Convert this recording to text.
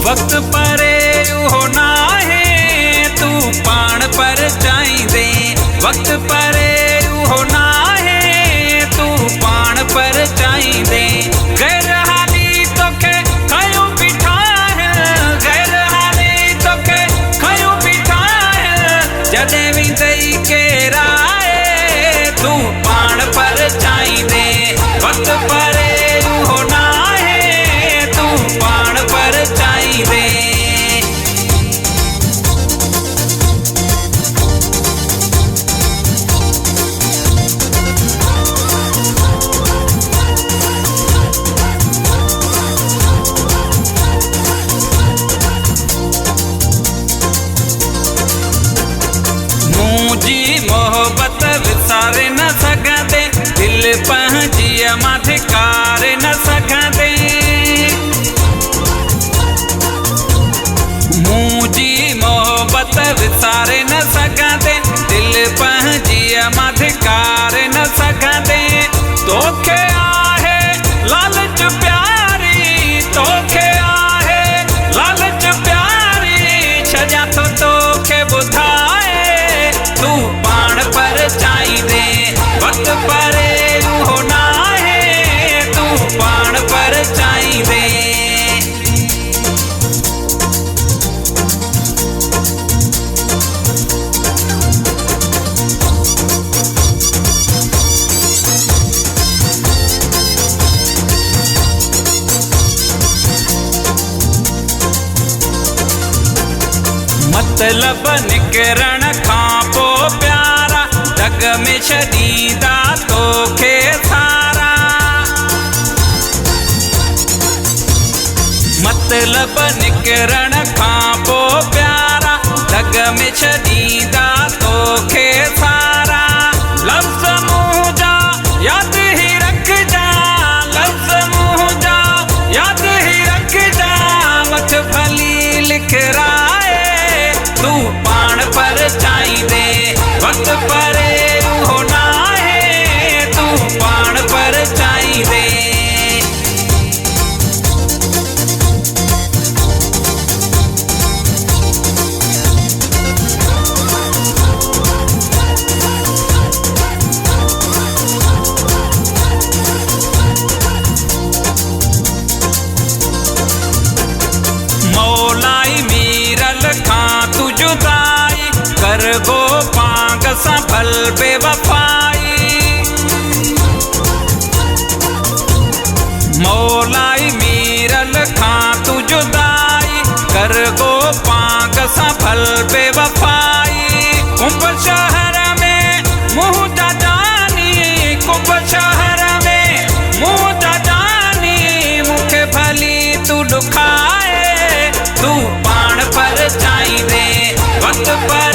वक्त परे उहो नाहे तू पाण पर चाहींदे वक्त परे उहो नाहे तू पाण पर चाहींदे गैर हाली तोखे खयो बिठाए गैर हाली तोखे खयो बिठाए जॾहिं वेंदई केराए तू पाण पर चाहींदे वक्त परे उहो नाहे तू पाण पर चाहींदे मोहब्बत विसारे न सघंदे दिल पंहिंजी मां धिकारे न सघंदे मुंहिंजी मोहब्बत विसारे न सघंदे दिल पंहिंजी मां धिकारे न सघंदे तोखे आहे लालच प्यारी तोखे आहे लालच प्यारी छॼां थो तोखे ॿुधाए तू पाण पर चाहींदे वक्त परे उहो नाहे तू पाण पर चाहींदे मतलब निकिरण खां पोइ प्यारा दग में छॾींदा तोखे सारा मतलब निकिरण खां पोइ प्यारा दग में छॾींदा तोखे सारा लफ़्ज़ मुंहुं जा यादि ही रखजा लफ़्ज़ मुंहुं जा यादि ही रखजा वठ भली लिखराए तू पाण पर चाहींदे वक्त परे उहो नाहे तू पाण पर चाहींदे मौलाई मीरल खां तू जुदाई कर गो पांग सां भल बेवफाई मौलाई मीरल खां तू जुदाई कर गो पांग सां भल बेवफाई कुंभ शहर में मुंहुं जा जानी कुंभ शहर में मुंहुं जा जानी मूंखे भली तू ॾुखाए तू पाण पर चाहींदे वक्त पर